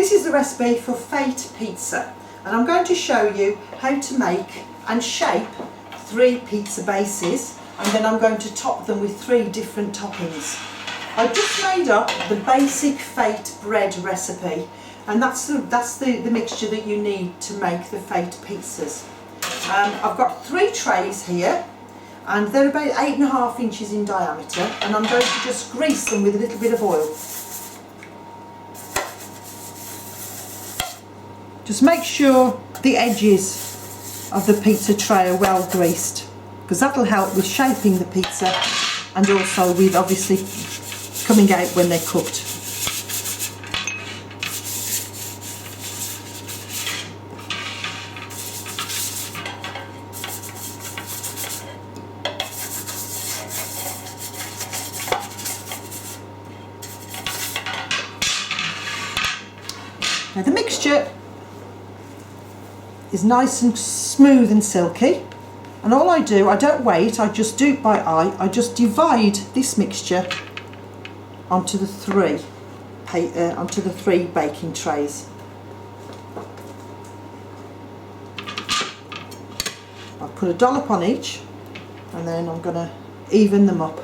This is the recipe for Fate Pizza, and I'm going to show you how to make and shape 3 pizza bases, and then I'm going to top them with 3 different toppings. I've just made up the basic Fate bread recipe, and that's the mixture that you need to make the Fate pizzas. I've got 3 trays here, and they're about 8.5 inches in diameter, and I'm going to just grease them with a little bit of oil. Just make sure the edges of the pizza tray are well greased, because that'll help with shaping the pizza and also with obviously coming out when they're cooked. Now the mixture is nice and smooth and silky, and all I do, I don't wait, I just do it by eye. I just divide this mixture onto the 3 baking trays. I'll put a dollop on each, and then I'm going to even them up.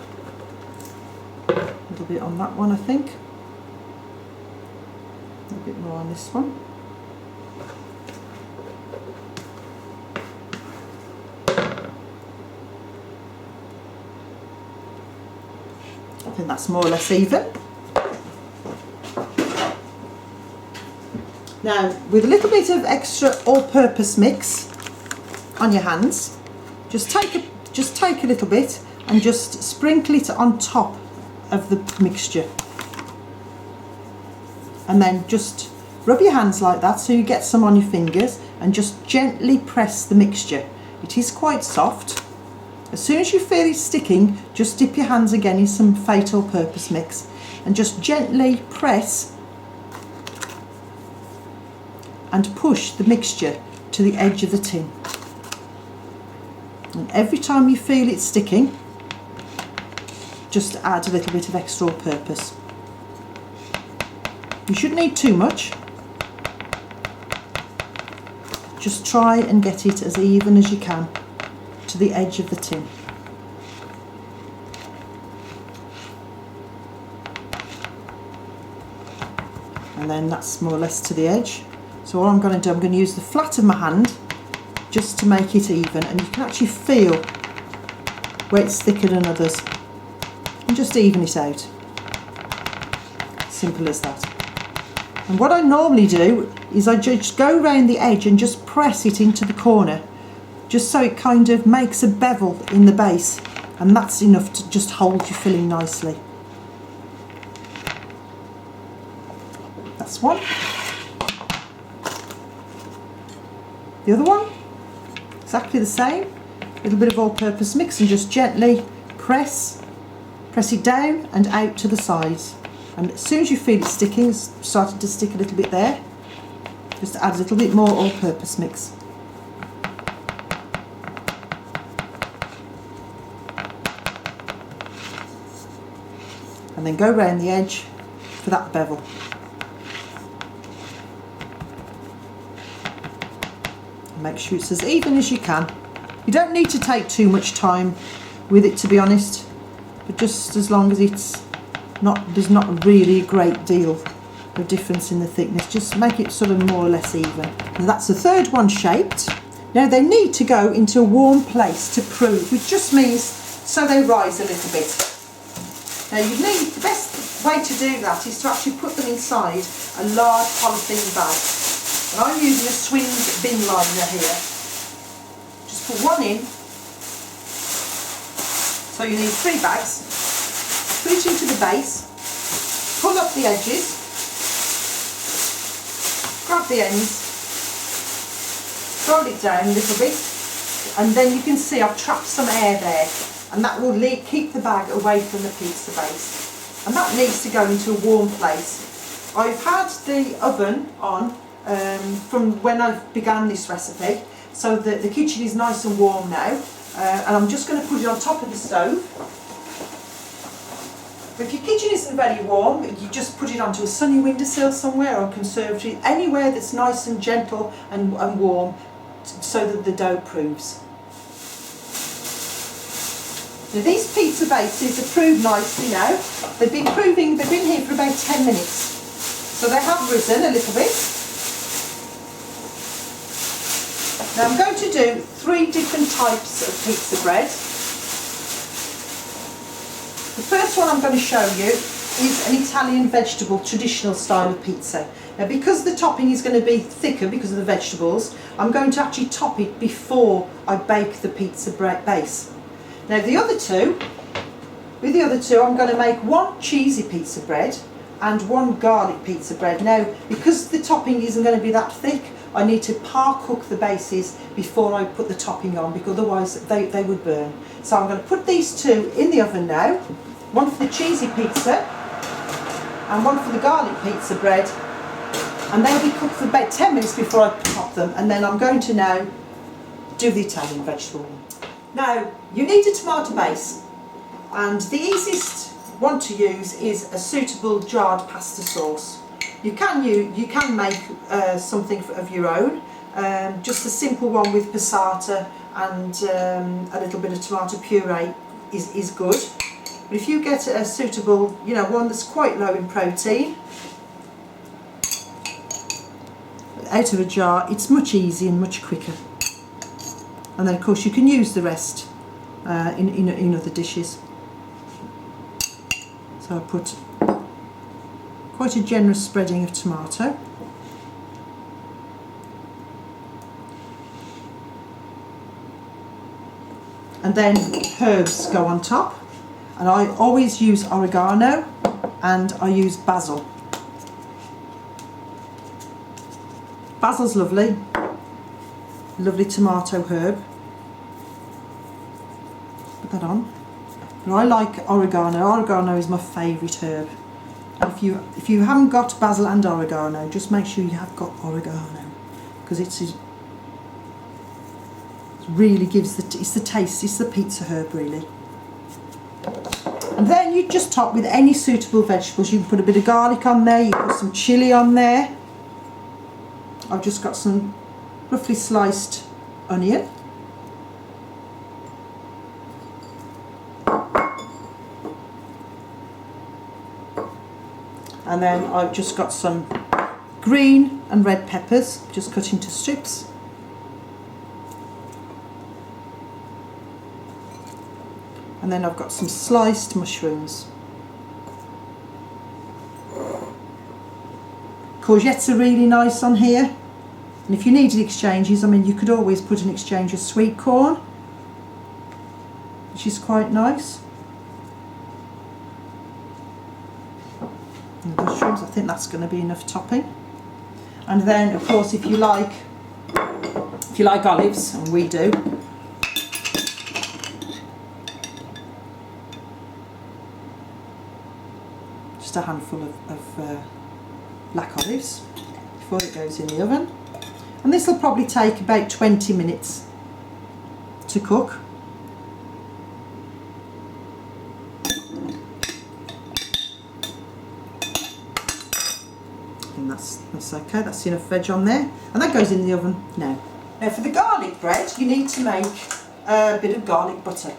A little bit on that one, I think. A bit more on this one. I think that's more or less even. Now, with a little bit of extra all-purpose mix on your hands, just take a little bit and just sprinkle it on top of the mixture. And then just rub your hands like that so you get some on your fingers, and just gently press the mixture. It is quite soft. As soon as you feel it sticking, just dip your hands again in some Fate all-purpose mix and just gently press and push the mixture to the edge of the tin. And every time you feel it sticking, just add a little bit of extra all-purpose. You shouldn't need too much. Just try and get it as even as you can to the edge of the tin. And then that's more or less to the edge. So what I'm going to do, I'm going to use the flat of my hand just to make it even, and you can actually feel where it's thicker than others, and just even it out. Simple as that. And what I normally do is I just go around the edge and just press it into the corner, just so it kind of makes a bevel in the base, and that's enough to just hold your filling nicely. That's one. The other one, exactly the same. A little bit of all-purpose mix, and just gently press it down and out to the sides. And as soon as you feel it sticking, it's starting to stick a little bit there, just add a little bit more all-purpose mix. And then go around the edge for that bevel. And make sure it's as even as you can. You don't need to take too much time with it, to be honest, but just as long as there's not really a great deal of difference in the thickness, just make it sort of more or less even. And that's the 3rd one shaped. Now they need to go into a warm place to prove, which just means so they rise a little bit. Now the best way to do that is to actually put them inside a large polythene bag. And I'm using a swing bin liner here. Just put one in. So you need 3 bags. Put it into the base, pull up the edges, grab the ends, roll it down a little bit, and then you can see I've trapped some air there, and that will keep the bag away from the pizza base. And that needs to go into a warm place. I've had the oven on from when I began this recipe, so the kitchen is nice and warm now, and I'm just going to put it on top of the stove. If your kitchen isn't very warm, you just put it onto a sunny windowsill somewhere or conservatory, anywhere that's nice and gentle and warm, so that the dough proves. Now these pizza bases are proved nicely now. They've been here for about 10 minutes. So they have risen a little bit. Now I'm going to do 3 different types of pizza bread. The first one I'm going to show you is an Italian vegetable traditional style of pizza. Now because the topping is going to be thicker because of the vegetables, I'm going to actually top it before I bake the pizza bread base. Now with the other two I'm going to make 1 cheesy pizza bread and 1 garlic pizza bread. Now because the topping isn't going to be that thick, I need to par-cook the bases before I put the topping on, because otherwise they would burn. So I'm going to put these 2 in the oven now, 1 for the cheesy pizza and 1 for the garlic pizza bread, and they'll be cooked for about 10 minutes before I top them, and then I'm going to now do the Italian vegetable one. Now you need a tomato base, and the easiest one to use is a suitable jarred pasta sauce. You can make something of your own, just a simple one with passata and a little bit of tomato puree is good. But if you get a suitable, one that's quite low in protein, out of a jar, it's much easier and much quicker. And then of course you can use the rest in other dishes. So I put quite a generous spreading of tomato. And then herbs go on top. And I always use oregano and I use basil. Basil's lovely. Lovely tomato herb. Put that on. But I like oregano. Oregano is my favourite herb. And if you haven't got basil and oregano, just make sure you have got oregano, because it really gives it's the taste. It's the pizza herb really. And then you just top with any suitable vegetables. You can put a bit of garlic on there. You can put some chilli on there. I've just got some roughly sliced onion. And then I've just got some green and red peppers, just cut into strips. And then I've got some sliced mushrooms. Courgettes are really nice on here. And if you needed exchanges, you could always put an exchange of sweet corn, which is quite nice. And mushrooms, I think that's going to be enough topping. And then, of course, if you like olives, and we do, just a handful of black olives before it goes in the oven. And this will probably take about 20 minutes to cook. And that's okay, that's enough veg on there. And that goes in the oven now. Now for the garlic bread, you need to make a bit of garlic butter.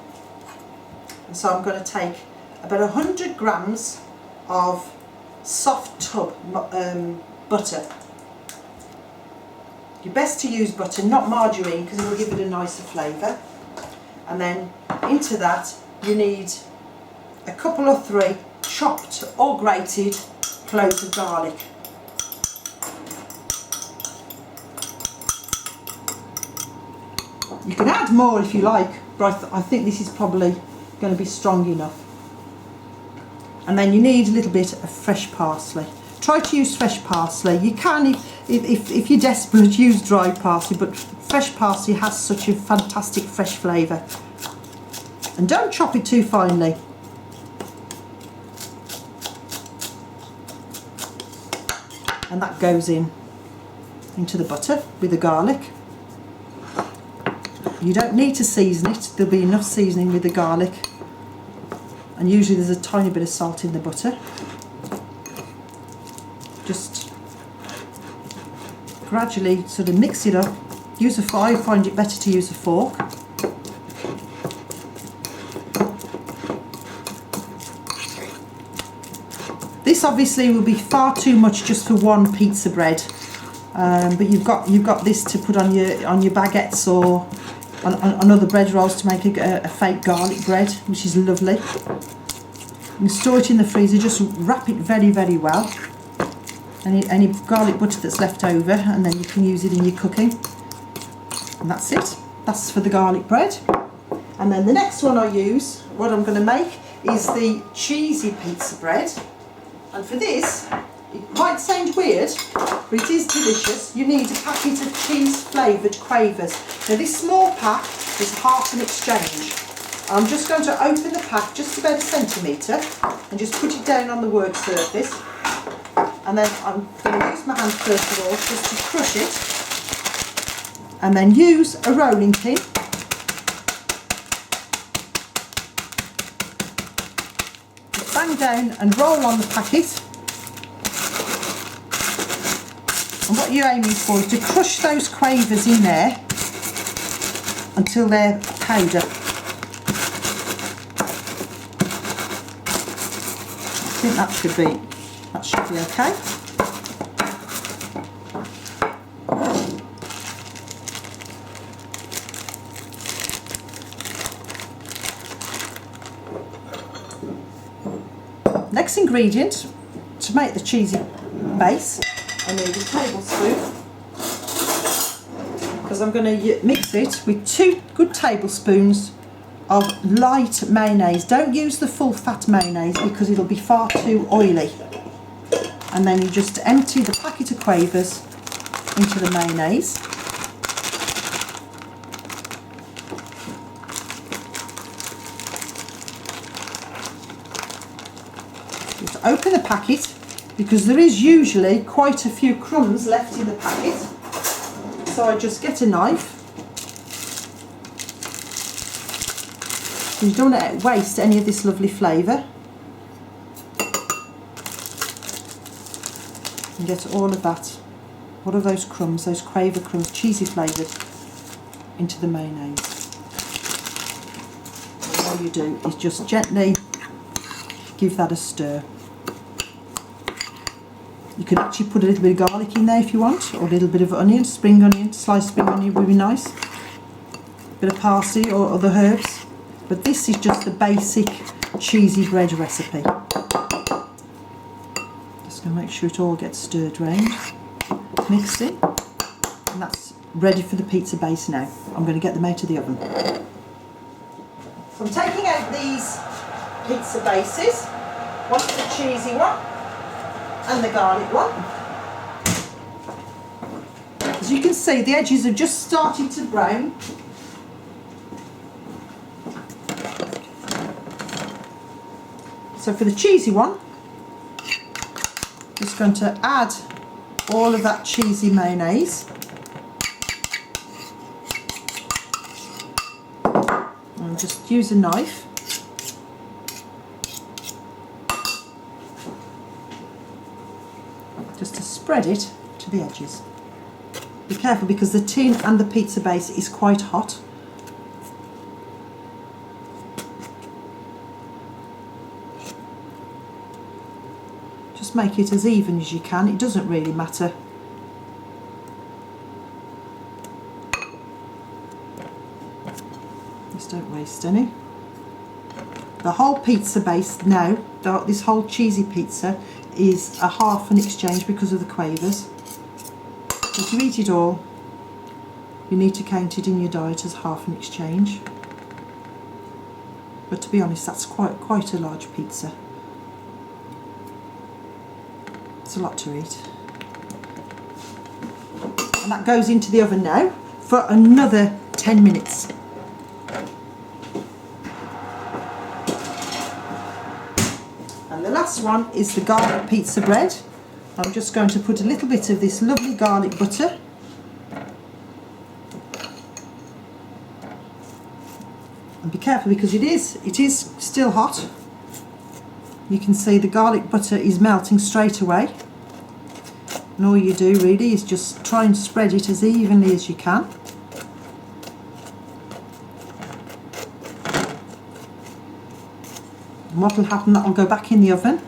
And so I'm going to take about 100 grams of soft tub butter. You're best to use butter, not margarine, because it will give it a nicer flavour. And then into that you need a couple or 3 chopped or grated cloves of garlic. You can add more if you like, but I think this is probably going to be strong enough. And then you need a little bit of fresh parsley. Try to use fresh parsley. You can, if you're desperate, use dried parsley, but fresh parsley has such a fantastic fresh flavour. And don't chop it too finely. And that goes into the butter with the garlic. You don't need to season it, there'll be enough seasoning with the garlic. and usually there's a tiny bit of salt in the butter. Just gradually sort of mix it up. Use a fork. I find it better to use a fork. This obviously will be far too much just for one pizza bread, but you've got this to put on your baguettes or on other bread rolls to make a fake garlic bread, which is lovely. You can store it in the freezer. Just wrap it very, very well. Any garlic butter that's left over, and then you can use it in your cooking. And that's it. That's for the garlic bread. And then the next one I use, what I'm going to make, is the cheesy pizza bread. And for this, it might sound weird, but it is delicious. You need a packet of cheese flavoured Quavers. Now this small pack is half an exchange. I'm just going to open the pack just about 1 centimetre and just put it down on the work surface. And then I'm going to use my hand first of all just to crush it. And then use a rolling pin. Just bang down and roll on the packet. And what you're aiming for is to crush those Quavers in there until they're powder. I think that should be okay. Next ingredient to make the cheesy base, I need a tablespoon, because I'm going to mix it with 2 good tablespoons of light mayonnaise. Don't use the full fat mayonnaise because it'll be far too oily. And then you just empty the packet of Quavers into the mayonnaise. Just open the packet, because there is usually quite a few crumbs left in the packet. So I just get a knife. You don't want to waste any of this lovely flavour. And get all of that, all of those crumbs, those Quaver crumbs, cheesy flavoured, into the mayonnaise. And all you do is just gently give that a stir. You can actually put a little bit of garlic in there if you want, or a little bit of onion, spring onion, sliced spring onion would be nice. A bit of parsley or other herbs. But this is just the basic cheesy bread recipe. Make sure it all gets stirred round, mixed in, and that's ready for the pizza base now. I'm going to get them out of the oven. So I'm taking out these pizza bases, one for the cheesy one and the garlic one. As you can see, the edges have just started to brown. So for the cheesy one, just going to add all of that cheesy mayonnaise, and just use a knife just to spread it to the edges. Be careful because the tin and the pizza base is quite hot. Just make it as even as you can, it doesn't really matter. Just don't waste any. The whole pizza base now, this whole cheesy pizza, is a half an exchange because of the Quavers. So if you eat it all, you need to count it in your diet as half an exchange. But to be honest, that's quite a large pizza. It's a lot to eat. And that goes into the oven now for another 10 minutes. And the last one is the garlic pizza bread. I'm just going to put a little bit of this lovely garlic butter. And be careful because it is still hot. You can see the garlic butter is melting straight away. And all you do really is just try and spread it as evenly as you can. And what will happen, that will go back in the oven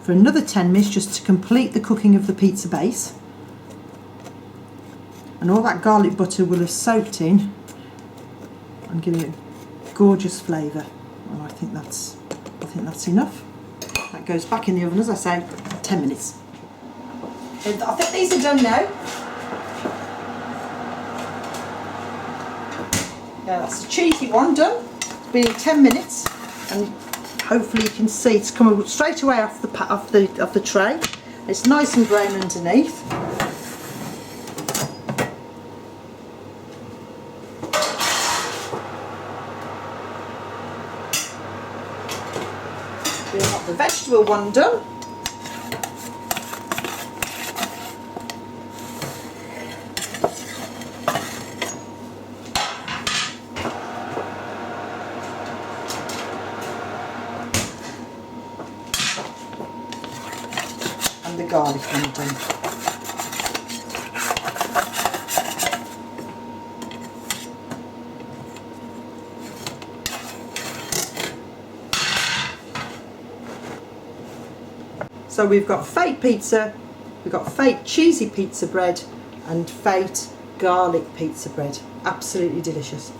for another 10 minutes just to complete the cooking of the pizza base. And all that garlic butter will have soaked in and give it a gorgeous flavour. And I think that's enough. That goes back in the oven, as I say, 10 minutes. I think these are done now. Yeah, that's a cheeky one done. It's been 10 minutes, and hopefully you can see it's coming straight away off the tray. It's nice and brown underneath. We've got the vegetable one done. And the garlic one done. So we've got Fate Pizza, we've got Fate Cheezy Pizza Bread and Fate Garlic Pizza Bread. Absolutely delicious.